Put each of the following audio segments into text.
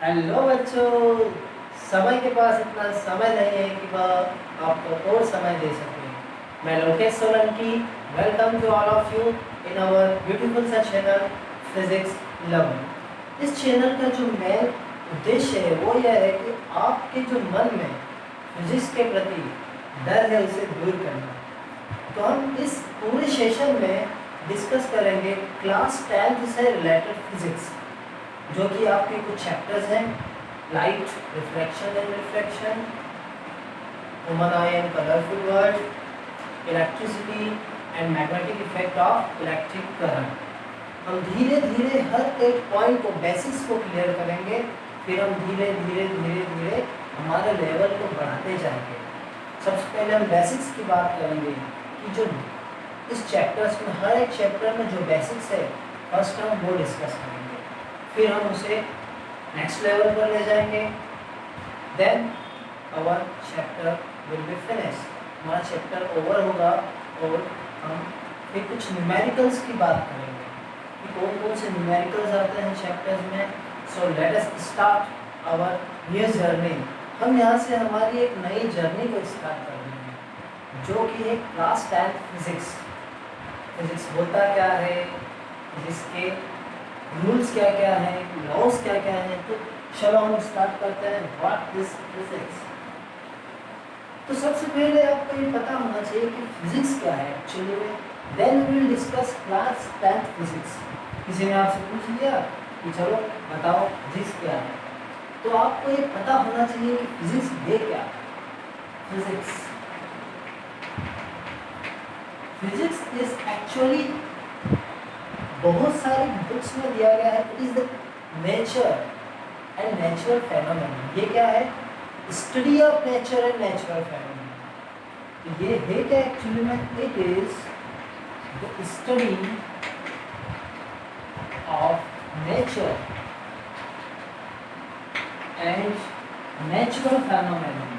Hello बच्चों। समय के पास इतना समय नहीं है कि वह आपको और समय दे सके। मैं Lokesh Solanki, welcome to all of you in our beautiful सा चैनल फिजिक्स लव। इस चैनल का जो मेन उद्देश्य है वो यह है कि आपके जो मन में फिजिक्स के प्रति डर है उसे दूर करना। तो हम इस पूरे सेशन में डिस्कस करेंगे क्लास 10th से रिलेटेड फिजिक्स, जो कि आपके कुछ चैप्टर्स हैं, light, refraction and reflection, human I and colourful world, electricity and magnetic effect of electric current. हम धीरे धीरे हर एक पॉइंट को, बेसिक्स को क्लियर करेंगे, फिर हम धीरे धीरे धीरे धीरे हमारे लेवल को बढ़ाते जाएंगे। सबसे पहले हम बेसिक्स की बात करेंगे कि जो इस चैप्टर्स में, हर एक चैप्टर में जो बेसिक्स है, फर्स्ट हम वो डिस्कस करेंगे, फिर हम उसे नेक्स्ट लेवल पर ले जाएंगे। Then our chapter will be finish, हमारा चैप्टर ओवर होगा और हम फिर कुछ न्यूमेरिकल्स की बात करेंगे कि कौन कौन से न्यूमेरिकल्स आते हैं चैप्टर्स में। So let us start our new journey. हम यहाँ से हमारी एक नई जर्नी को स्टार्ट कर देंगे, जो कि है क्लास 10th फिजिक्स। फिजिक्स होता क्या है, फिजिक्स के रूल्स क्या क्या हैं, लॉज क्या क्या हैं। तो चलो हम स्टार्ट करते हैं व्हाट इज फिजिक्स। तो सबसे पहले आपको ये पता होना चाहिए कि फिजिक्स क्या है एक्चुअली में। Then we will discuss class 10th physics. किसी ने आपसे पूछ लिया कि चलो बताओ फिजिक्स क्या है, तो आपको ये पता होना चाहिए कि फिजिक्स है क्या। फिजिक्स फिजिक्स इज एक्चुअली बहुत सारी बुक्स में दिया गया है। It is the nature and natural phenomena. ये क्या है? Study of nature and natural phenomena. ये है क्या एक्चुअली में? It is the study of nature and natural phenomena.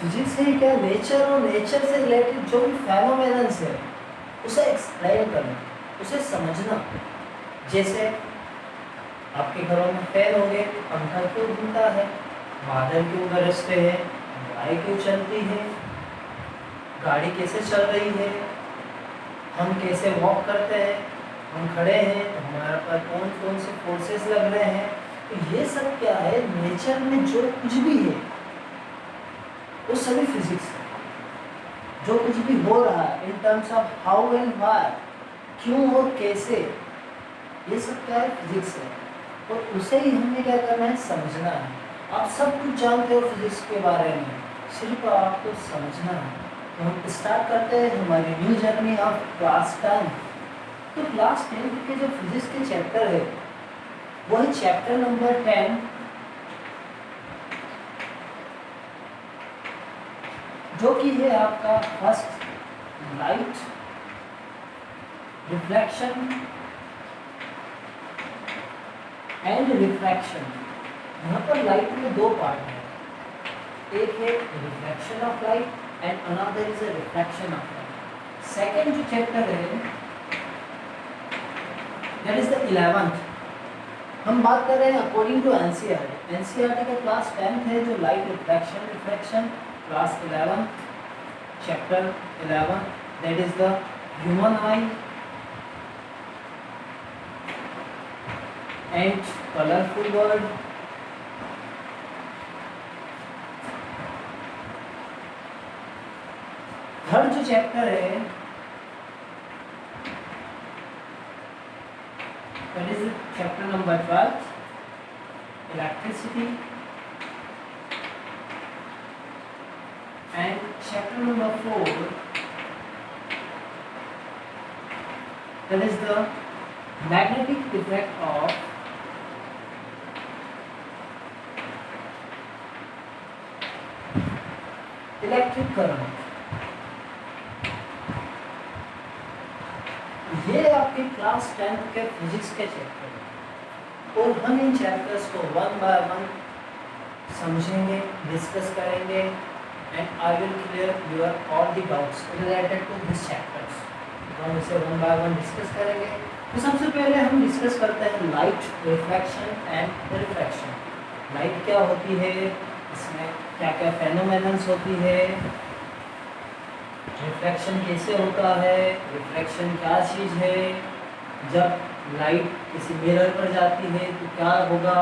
Physics है क्या? नेचर और नेचर से रिलेटेड जो भी फेनोमेनन्स है उसे एक्सप्लेन करना, उसे समझना। जैसे आपके घरों में फैन होंगे, पंखा क्यों घूमता है, बादल क्यों गरजते हैं, हवाएं क्यों चलती है, गाड़ी कैसे चल रही है, हम कैसे वॉक करते हैं, हम खड़े हैं तो हमारे पर कौन कौन से फोर्सेस लग रहे हैं। तो ये सब क्या है? नेचर में जो कुछ भी है वो सभी फिजिक्स है। जो कुछ भी हो रहा है in terms of how and why, क्यों और कैसे, ये सब क्या है? फिजिक्स है। और उसे ही हमें क्या करना है? समझना है। आप सब कुछ जानते हो फिजिक्स के बारे में, सिर्फ आपको समझना है। तो हम स्टार्ट करते हैं हमारी न्यू जर्नी ऑफ क्लास 10। तो क्लास 10 के जो फिजिक्स के चैप्टर है वो है चैप्टर नंबर 10, जो कि है आपका first light, reflection and refraction. यहाँ पर लाइट में दो पार्ट है, एक है reflection of light and another is a refraction of light. Second जो चैप्टर है दैट इज द 11th। हम बात कर रहे हैं अकॉर्डिंग टू एनसीईआरटी। एनसीईआरटी का क्लास 10th है जो light, reflection, refraction. Class 11 chapter 11 that is the human I and colourful world. Third जो चैप्टर है that is chapter number 12 electricity and chapter number 4 that is the magnetic effect of electric current। ये आपके class 10th के physics के chapter हैं और हम इन chapters को वन बाय वन समझेंगे, डिस्कस करेंगे and I will clear your all the doubts related to this chapters. तो हम इसे वन बाय वन डिस्कस करेंगे। तो सबसे पहले हम डिस्कस करते हैं light, reflection and refraction. Light क्या होती है, इसमें क्या क्या फेनोमेनन्स होती है, रिफ्लेक्शन कैसे होता है, रिफ्लेक्शन क्या चीज़ है, जब लाइट किसी मिरर पर जाती है तो क्या होगा,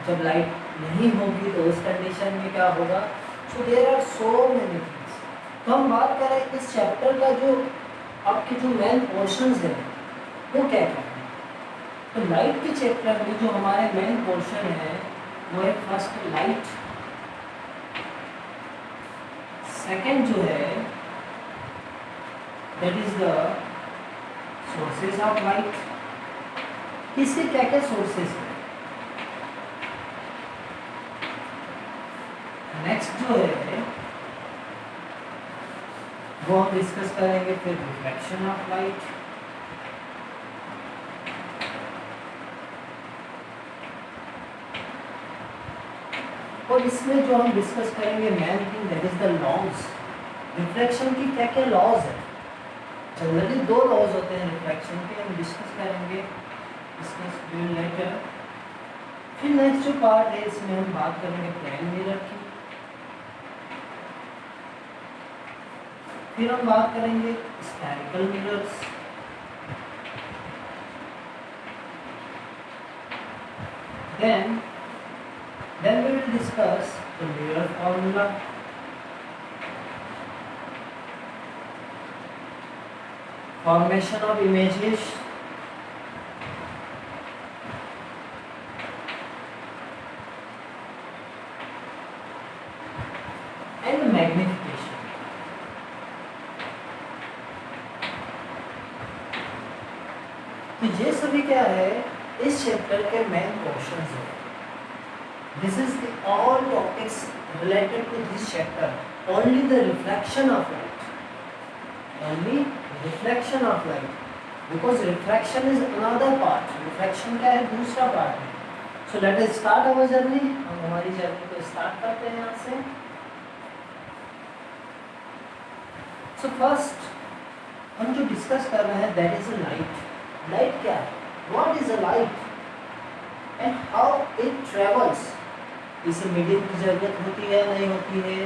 जब लाइट नहीं होगी तो उस कंडीशन में क्या होगा। So there are so many things. तो हम बात करें इस चैप्टर का जो आपके जो मेन पोर्शंस है वो क्या क्या है। तो लाइट के चैप्टर में जो हमारे मेन पोर्शन है वो है फर्स्ट लाइट, सेकंड जो है that is the sources of light. इसके क्या क्या सोर्सेज हैं। नेक्स्ट जो है वो हम डिस्कस करेंगे फिर रिफ्लेक्शन ऑफ लाइट, और इसमें जो हम डिस्कस करेंगे main thing that is the laws. Reflection की क्या क्या लॉज है। जनरली दो लॉज होते हैं रिफ्लेक्शन के, हम डिस्कस करेंगे इसमें लेटर। फिर नेक्स्ट जो पार्ट है इसमें हम बात करेंगे प्लेन मिरर की, फिर हम बात करेंगे spherical mirrors, then we will discuss the mirror formula, formation of images, and magnification। तो ये सभी क्या है इस चैप्टर के मेन पोर्शंस है। This is the all topics related to this chapter. Only the reflection of light. Only reflection of light. Because refraction is another part. Refraction क्या है, दूसरा part है। So let us start our journey. हम हमारी journey को start करते हैं यहाँ से। So first हम जो डिस्कस कर रहे हैं that is a light. Light क्या है? What is a light? And how it travels? इसे मीडियम की ज़रूरत होती है नहीं होती है,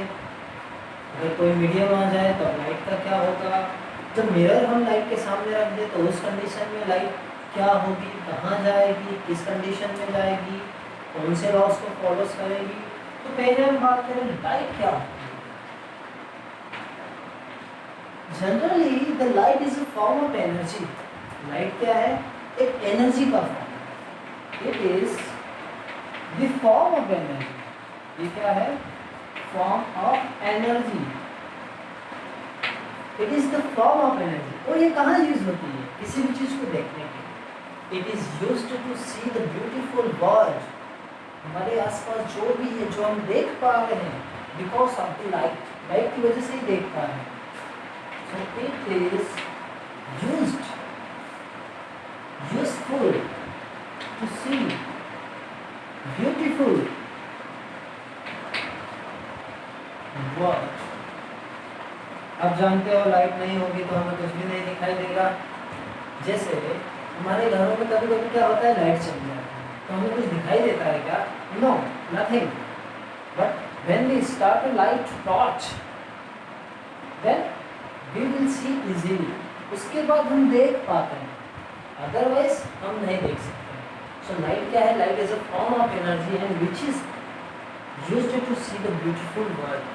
अगर कोई मीडियम आ जाए तो लाइट का क्या होगा, जब मिरर हम लाइट के सामने रख दें तो उस कंडीशन में लाइट क्या होगी, कहाँ जाएगी, किस कंडीशन में जाएगी, कौन से लॉस को फॉलो करेगी। तो पहले हम बात करें लाइट क्या होती है। Generally the light is a form of energy. Light क्या है, एक एनर्जी का form. It is the form of energy. ये क्या है, form of energy. It is the form of energy. और ये कहाँ यूज होती है, किसी भी चीज को देखने के लिए। It is used to see the beautiful world. हमारे आसपास जो भी है, जो हम देख पा रहे हैं, because of the light, light की वजह से ही देख पा रहे हैं। So it is useful to see beautiful world. आप जानते हो लाइट नहीं होगी तो हमें कुछ भी नहीं दिखाई देगा। जैसे हमारे घरों में कभी कभी क्या होता है, लाइट चल जाती है तो हमें कुछ दिखाई देता है क्या? No, nothing. But when we start a light torch then we will see easily. उसके बाद हम देख पाते हैं, अदरवाइज हम नहीं देख सकते। सो लाइट क्या है, light is a form of energy and which is used to see the beautiful world.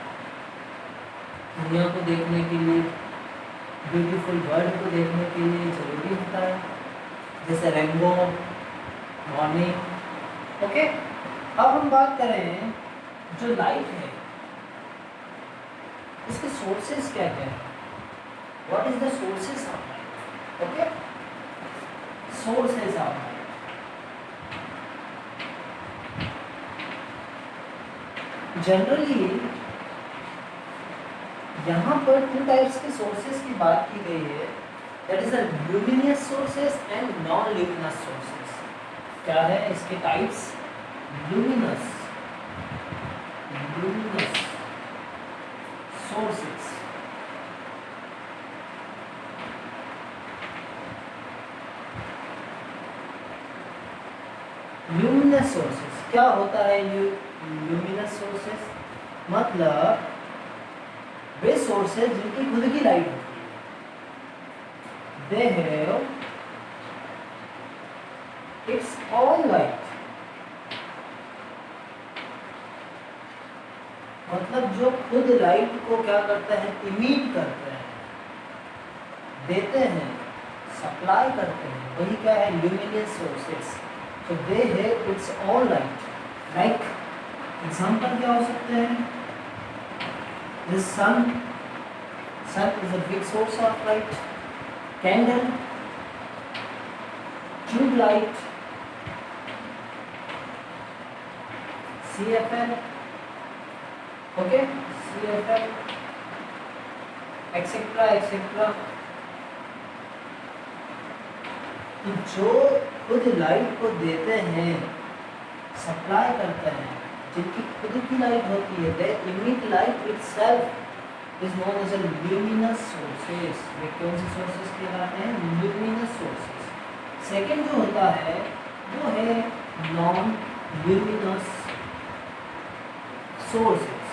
दुनिया को देखने के लिए, ब्यूटीफुल वर्ल्ड को देखने के लिए जरूरी होता है, जैसे रेनबो, मॉर्निंग। ओके, अब हम बात करें जो लाइट है इसके सोर्सेस क्या क्या है। What is the sources of light. Okay, sources of light. Generally यहाँ पर टू टाइप्स के सोर्सेस की बात की गई है, that is the luminous sources and non luminous sources. क्या है इसके types? Luminous sources. Luminous sources क्या होता है? ल्यूमिनस सोर्सेस मतलब वे सोर्सेस जिनकी खुद की लाइट होती है, दे हैव इट्स ऑन लाइट, मतलब जो खुद लाइट को क्या करता है, इमिट करते हैं, देते हैं, सप्लाई करते हैं, वही क्या है, ल्यूमिनस सोर्सेस। तो they have its own light. Like example क्या हो सकते हैं? The sun is a big source of light, candle, tube light, CFL, okay, CFL etcetera etcetera. जो खुद लाइट को देते हैं, सप्लाई करते हैं, जिनकी खुद की लाइट होती है, they emit light itself is known as luminous sources. ये कौन से सोर्सेस कहलाते हैं? Luminous sources. सेकंड जो होता है वो है non luminous sources.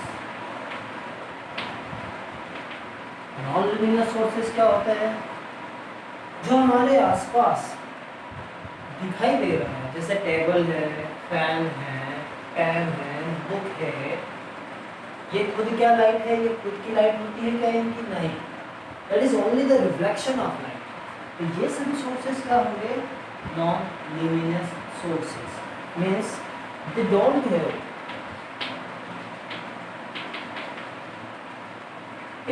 Non luminous sources क्या होते हैं? जो हमारे आसपास दिखाई दे रहा है, जैसे टेबल है, फैन है, पेन है, बुक है, ये खुद क्या लाइट है? ये खुद की लाइट होती है क्या इनकी? नहीं, that is only the reflection of light. तो ये सभी सोर्सेस क्या होंगे? Non luminous sources. Means they don't have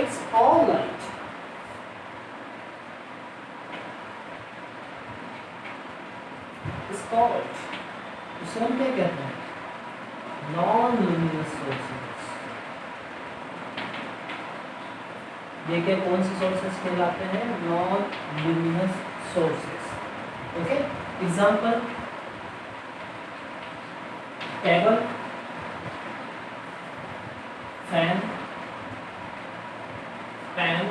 its all light, उसे हम क्या कहते हैं? Non luminous sources. ये क्या कौन से सोर्सेस कहलाते हैं? Non luminous sources. Okay, example table, fan, pen,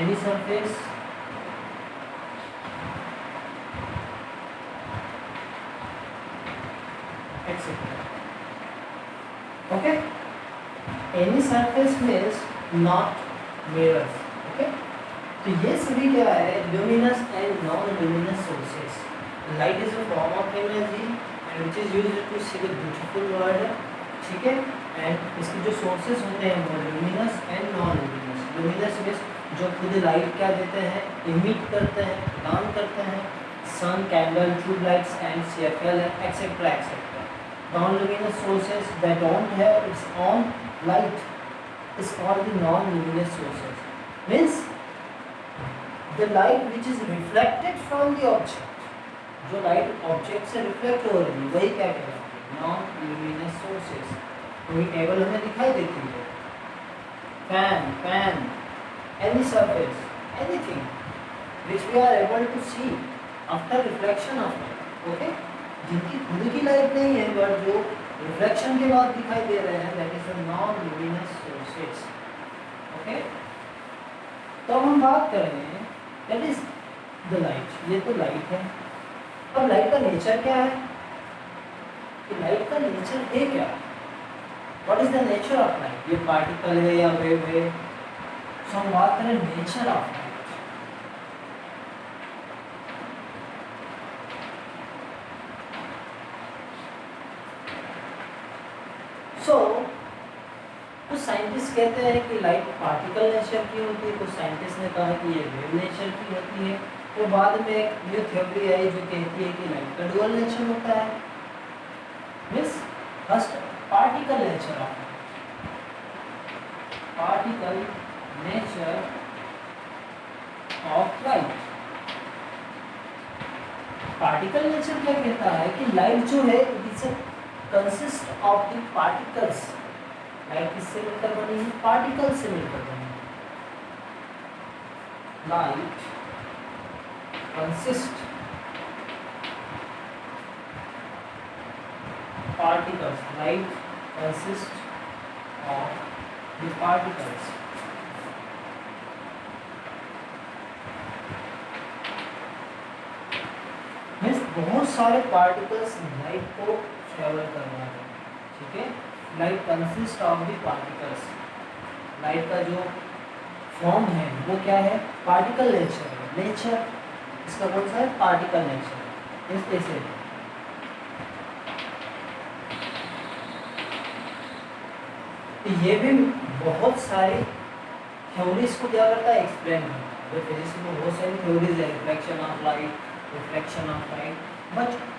any surface, okay. Any surface means not mirrors. Okay, तो ये सभी क्या है? Luminous and non luminous sources. Light is a form of energy and which is used to see the beautiful world. ठीक है, and इसके जो sources होते हैं वो luminous and non luminous. Luminous means जो खुद लाइट क्या देते हैं? इमिट करते हैं, प्रदान करते हैं, sun, candle, tube lights and CFL etcetera etcetera. Non-luminous sources that don't have its own light is called the non-luminous sources. Means the light which is reflected from the object, जो light object से reflect हो रही है वही क्या कहलाती है? Non-luminous sources। कोई टेबल हमें दिखाई देती है, fan, pen, any surface, anything which we are able to see after reflection of light. Okay? जिनकी खुद की लाइट नहीं है बट जो रिफ्लेक्शन के बाद दिखाई दे रहे हैं, that is the non luminous sources. Okay, तो हम बात करें दैट इज द लाइट। ये तो लाइट है। अब लाइट का नेचर क्या है? कि लाइट का नेचर है क्या? What is the nature of light? ये पार्टिकल है या वेव है? सो हम बात करें नेचर ऑफ लाइट। सो कुछ साइंटिस्ट कहते हैं कि लाइट पार्टिकल नेचर की होती है, कुछ साइंटिस्ट ने कहा कि ये वेव नेचर की होती है। तो बाद में एक न्यू थ्योरी आई जो कहती है कि लाइट का डुअल नेचर होता है। Means first particle nature of light. Particle nature क्या कहता है कि लाइट जो है it is consist of the particles. Light किससे मिलकर बनी है? पार्टिकल से मिलकर बनी है। Light consist particles. Light consists of the particles. Means बहुत सारे पार्टिकल्स लाइट को ट्रेवल करवा रहे हैं, ठीक है। Light consist of the particles. Light का जो फॉर्म है वो क्या है, पार्टिकल नेचर है। नेचर इसका कौन सा है, पार्टिकल नेचर। इस ऐसे ये भी बहुत सारी थ्योरीज को क्या करता है, एक्सप्लेन करता है। फिजिक्स में बहुत सारी थ्योरीज है, reflection of light, reflection of light,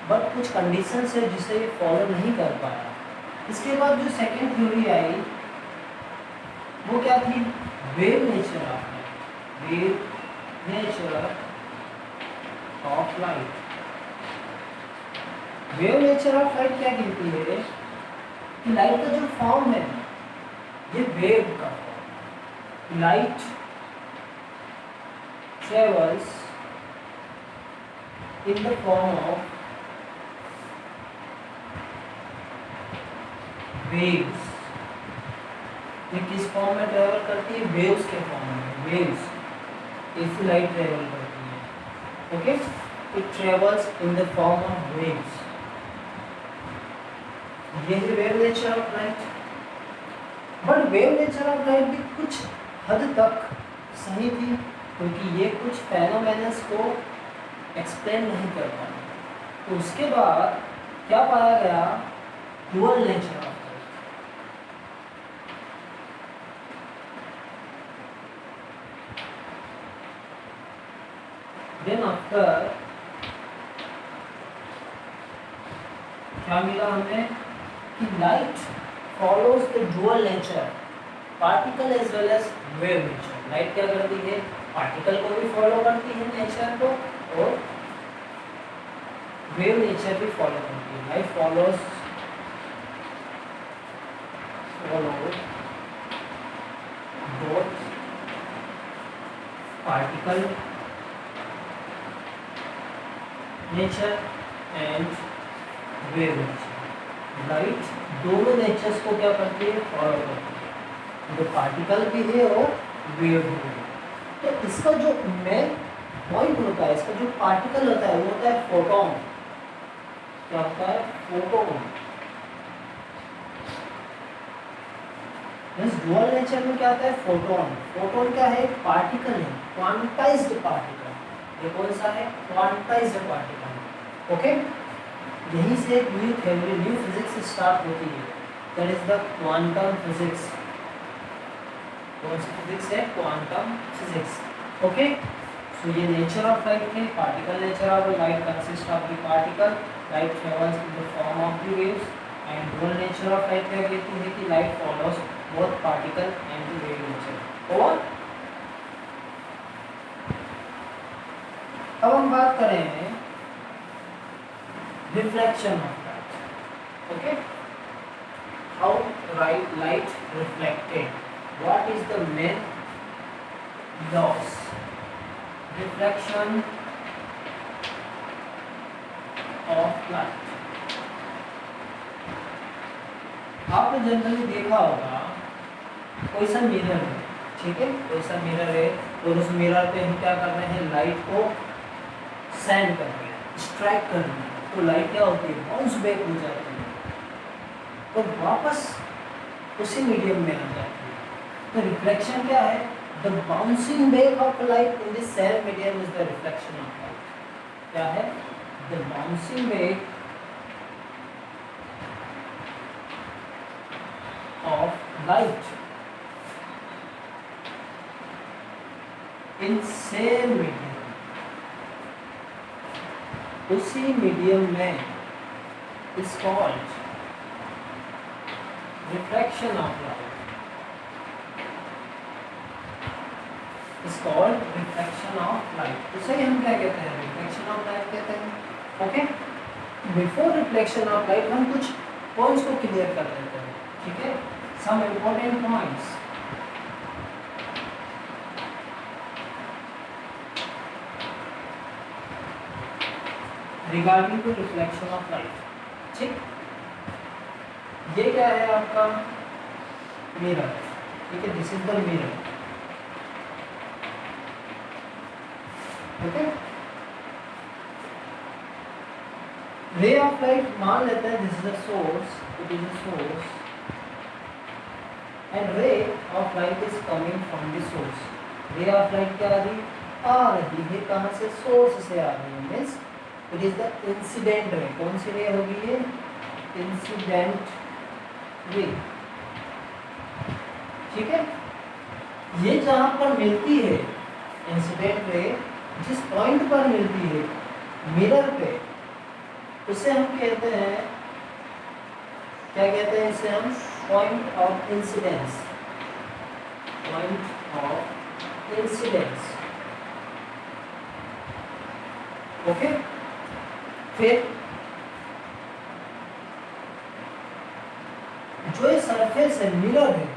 but कुछ कंडीशंस है जिसे ये फॉलो नहीं कर पाया। इसके बाद जो सेकंड थ्योरी आई वो क्या थी, wave nature of light. Wave nature of light. Wave nature of light क्या कहती है कि लाइट का जो फॉर्म है ये वेव का form. Light travels in the form of waves। ये किस फॉर्म में ट्रेवल करती है, वेव्स के फॉर्म में। वेव्स ऐसी लाइट ट्रेवल करती है, okay. It travels in the form of waves. ये है wave nature of light. But wave nature of light भी कुछ हद तक सही थी, क्योंकि ये कुछ फेनोमेनस को एक्सप्लेन नहीं कर पाए। तो उसके बाद क्या पाया गया, dual nature of light. Then after क्या मिला हमें कि light follows the dual nature, particle as well as wave nature. Light क्या करती है, पार्टिकल को भी फॉलो करती है नेचर को, और वेव नेचर भी फॉलो करती है। Light follows both particle nature and wave nature. Light दोनों नेचर्स को क्या करती है, फॉलो करती है, जो पार्टिकल भी है और वेव भी है। तो इसका जो मेन पॉइंट होता है, इसका जो पार्टिकल होता है वो होता है फोटोन। क्या होता है, फोटोन। इस डुअल नेचर में क्या आता है, फोटोन। फोटोन क्या है, पार्टिकल है, क्वांटाइज्ड पार्टिकल। ये कौन सा है, क्वांटाइज्ड पार्टिकल, ओके। यहीं से एक new theory, new physics start होती है, that is the quantum physics. कौन सी फिजिक्स है, क्वांटम फिजिक्स, ओके। सो ये नेचर ऑफ लाइट है, particle nature of light consist of the particle, light travels in the form of the waves, and dual nature of light क्या कहती है कि light follows both particle and the wave nature. और अब हम बात करें reflection of light, okay. How light reflected, what is the main loss, reflection of light। आपने जनरली देखा होगा कोई सा मिरर है, ठीक है, कोई सा मिरर है, और उस मिरर पे हम क्या कर रहे हैं, लाइट को सेंड कर रहे हैं, स्ट्राइक कर रहे हैं, तो लाइट क्या होती है, बाउंस बैक हो जाती है और वापस उसी मीडियम में आ जाती है। तो रिफ्लेक्शन क्या है, the bouncing back of light in the same medium is the reflection of light. क्या है, the bouncing back of light in same medium, उसी मीडियम में is called reflection of light, is called reflection of light। इसे हम क्या कहते हैं, reflection of light कहते हैं, okay. Before reflection of light हम कुछ पॉइंट्स को क्लियर कर लेते हैं, ठीक है, some important points. Regarding to reflection of light, ठीक। ये क्या है आपका मिरर, ठीक है, this is the mirror. Okay, ray of light मान लेते हैं this is a source, it is a source and ray of light is coming from the source. Ray of light क्या आ रही है कहाँ से? सोर्स से आ रही है, means it is the incident रे। कौन सी रे होगी ये? Incident ray. ठीक है, ये जहां पर मिलती है इंसिडेंट रे, जिस पॉइंट पर मिलती है मिरर पे, उसे हम कहते हैं, क्या कहते हैं इसे हम? Point of incidence. Point of incidence. Okay, फिर जो ये सरफेस है मिरर है,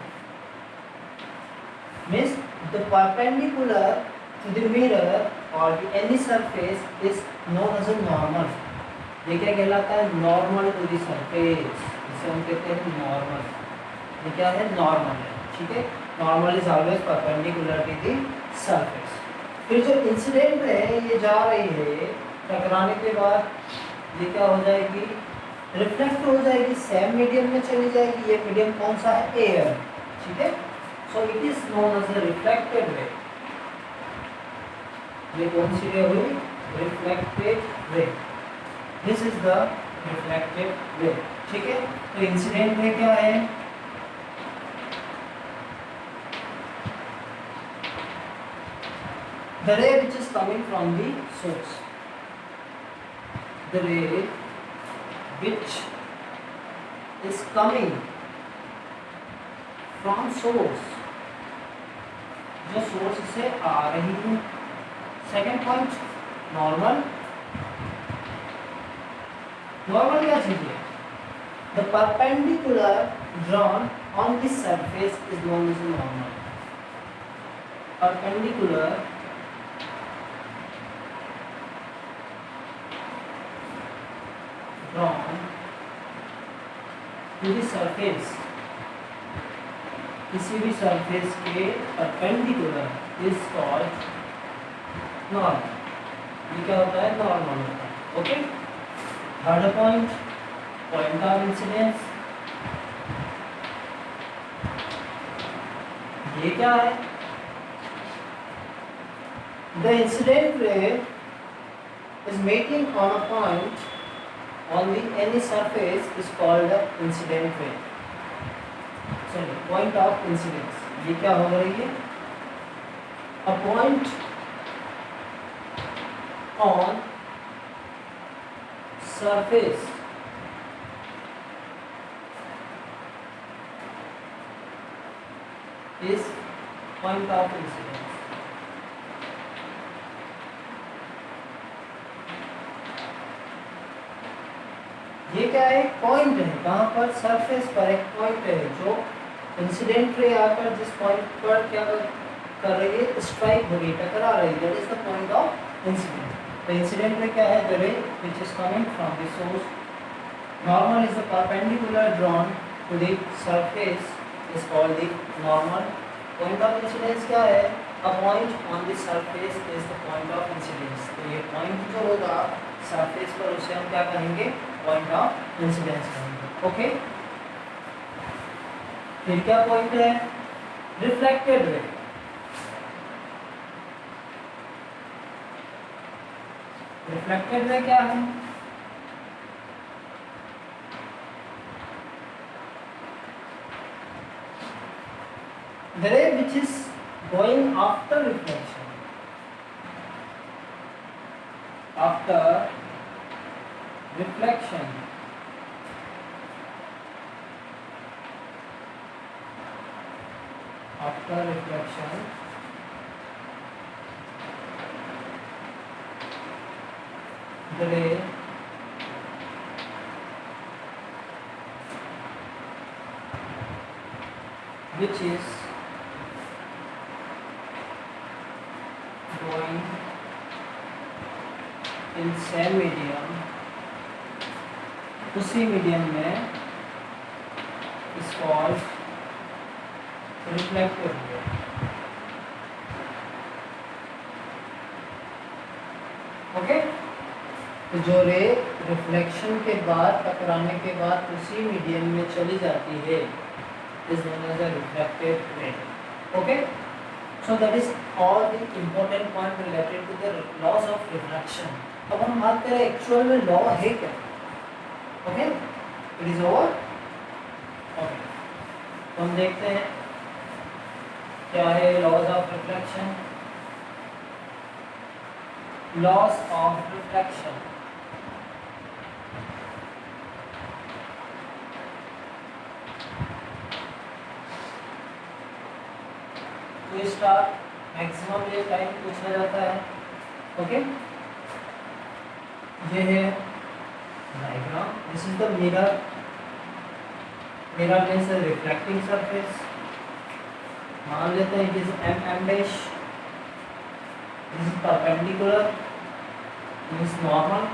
means the perpendicular to the mirror or the any surface is known as a normal। ये क्या कहलाता है? नॉर्मल टू दी सरफेस, इसे हम कहते हैं नॉर्मल। ये क्या है? नॉर्मल है। ठीक है, normal is always perpendicular to the surface. फिर जो इंसिडेंट है ये जा रही है, टकराने के बाद ये क्या हो जाएगी? रिफ्लेक्ट हो जाएगी, सेम मीडियम में चली जाएगी। ये मीडियम कौन सा है? एयर। ठीक है, so it is known as a reflected ray। ये कौन सी रे हुई? reflected ray। this is the reflected ray। ठीक है, तो इंसिडेंट रे क्या है? the ray which is coming from the source। the ray which is coming from source, जो सोर्स से आ रही है। Second point, normal. नॉर्मल क्या चीज है? The perpendicular drawn on this surface is known as normal. Perpendicular drawn to the surface, किसी भी सरफेस के परपेंडिकुलर इज कॉल्ड नॉर्मल। ये क्या होता है? नॉर्मल होता है। Okay, third point, point of incidence. ये क्या है? द इंसिडेंट रे is making on a point on the any surface is called the incident ray। चलिए, पॉइंट ऑफ इंसिडेंस ये क्या हो रही है? A point on surface is point of incidence. ये क्या है? पॉइंट है। कहाँ पर? सरफेस पर एक पॉइंट है, जो इंसिडेंट रे आकर जिस पॉइंट पर क्या कर रही है? स्ट्राइक हो रही है, टकरा रही है। That is the point of incident. The incident ray क्या है? The ray which is coming from the source. Normal is the perpendicular drawn to the surface is called the normal. Point of incidence क्या है? A point on the surface is the point of incidence. तो ये point जो होगा surface पर, उसे हम क्या कहेंगे? पॉइंट ऑफ इंसिडेंस कहेंगे। ओके, फिर क्या पॉइंट है? रिफ्लेक्टेड रे। रिफ्लेक्टेड रे क्या है? the ray which is going after reflection, after reflection, after reflection the ray which is going in same medium, उसी मीडियम में is called reflective ray. Okay, तो जो रे रिफ्लेक्शन के बाद, टकराने के बाद उसी मीडियम में चली जाती है is known as a reflective ray. Okay, so that is all the important point related to the laws of reflection. अब हम बात करें एक्चुअल में लॉ है क्या। Okay, it is over. Okay, तो हम देखते हैं क्या है laws of reflection. Laws of reflection, तो इसका मैक्सिमम ये टाइम पूछा जाता है। ओके, ये है diagram. This is the mirror. Mirror means reflecting surface. मान लेते हैं it is M dash. This is perpendicular, means normal.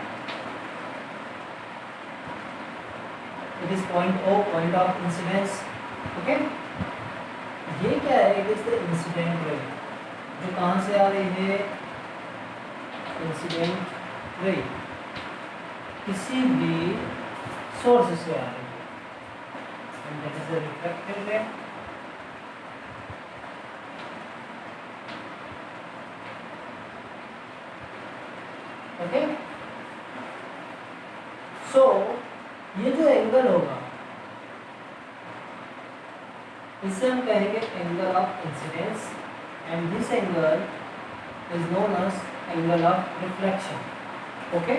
It is point O, point of incidence. Okay, ये क्या है? इट इज द इंसिडेंट रे। जो कहाँ से आ रही है? इंसिडेंट रे किसी भी सोर्स से आ रही है, and that is the reflected ray. Okay, so ये जो एंगल होगा इसे हम कहेंगे angle of incidence, and this angle is known as angle of reflection. Okay,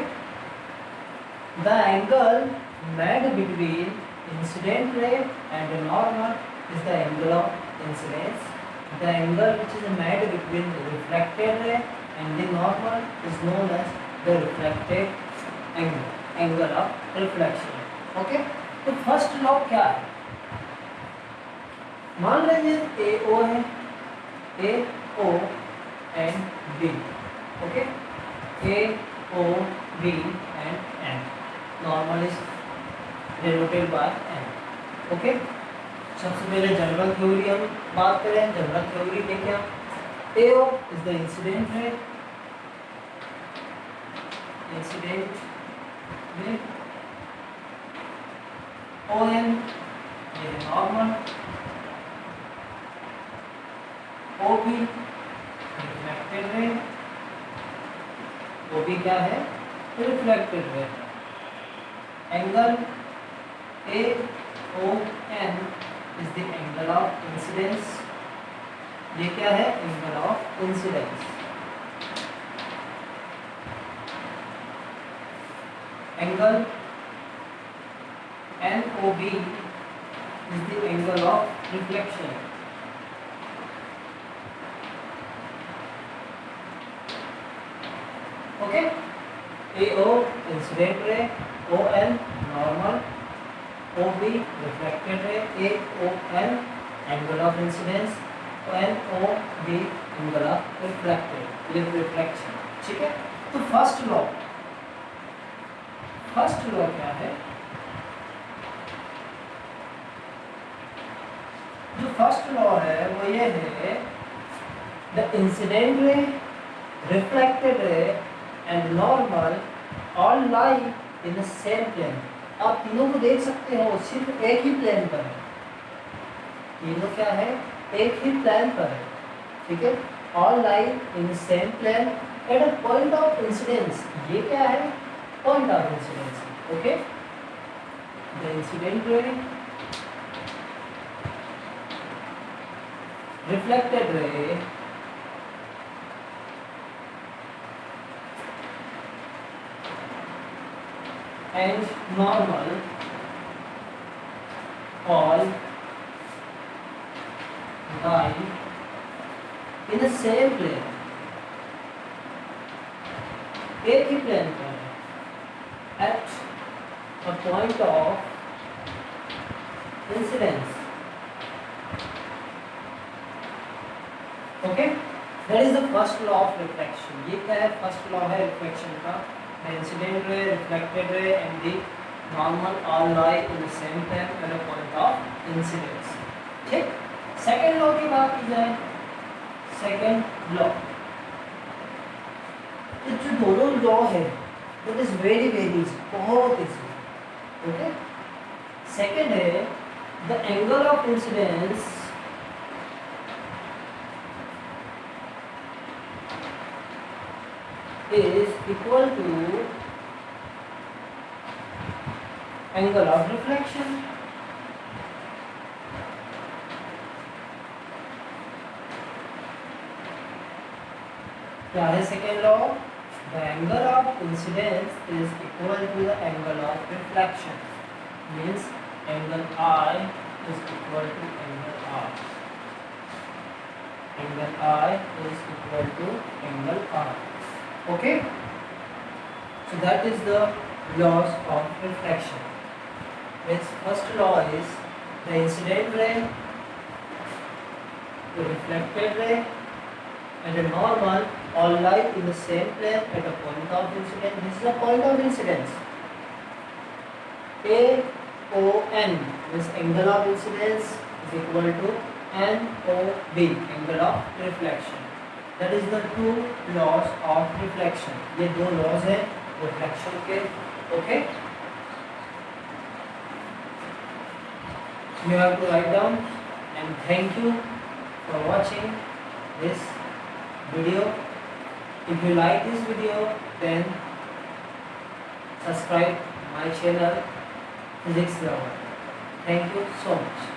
the angle made between incident ray and normal is the angle of incidence. The angle which is made between the reflected ray and the normal is known as the reflected angle, angle of reflection. Okay, तो first law क्या है? मान लीजिए A O है, A O and B. Okay, A O B and N, normal is denoted by N. Okay, सबसे पहले general theory हम बात करें। जनरल थ्योरी के क्या? A O is the incident ray, incident ray. O N ये है नॉर्मल, ओ बी रिफ्लेक्टेड रे, ओ बी क्या है? Reflected ray. Angle A O N is the angle of incidence. ये क्या है? Angle of incidence. Angle N O B is the angle of reflection. Okay, A O incident ray, O N normal, O B reflected ray, A O N angle of incidence, N O B angle of reflected reflection. ठीक है, तो first law क्या है? जो first law है वो ये है, the incident ray, reflected ray and normal all lie in the same plane. आप तीनों को देख सकते हो, सिर्फ एक ही प्लेन पर है। तीनों क्या है? एक ही प्लेन पर है। ठीक है, all lie in same plane at a point of incidence. ये क्या है? Point of incidence. Okay, the incident ray, reflected ray and normal all lie in the same plane। एक ही प्लेन पर है at a point of incidence। Okay, that is the first law of reflection. ये क्या है? First law है reflection का। The incident ray, reflected ray and the normal all lie in the same plane at a point of incidence। ठीक, second law की बात की जाए, सेकेंड लॉ, ये जो दोनों लॉ है that is very very easy, बहुत इजी। ओके, सेकेंड है the angle of incidence is equal to angle of reflection। क्या है second law? The angle of incidence is equal to the angle of reflection, means angle I is equal to angle R, angle I is equal to angle R। Okay, so that is the laws of reflection। Its first law is the incident ray, the reflected ray and a normal all lie in the same plane at a point of incidence। This is a point of incidence, AON means angle of incidence is equal to NOB, angle of reflection। That is the two laws of reflection। ये दो laws है reflection के। Okay, you have to write down, and thank you for watching this video। If you like this video, then subscribe my channel Physics Lover। Thank you so much।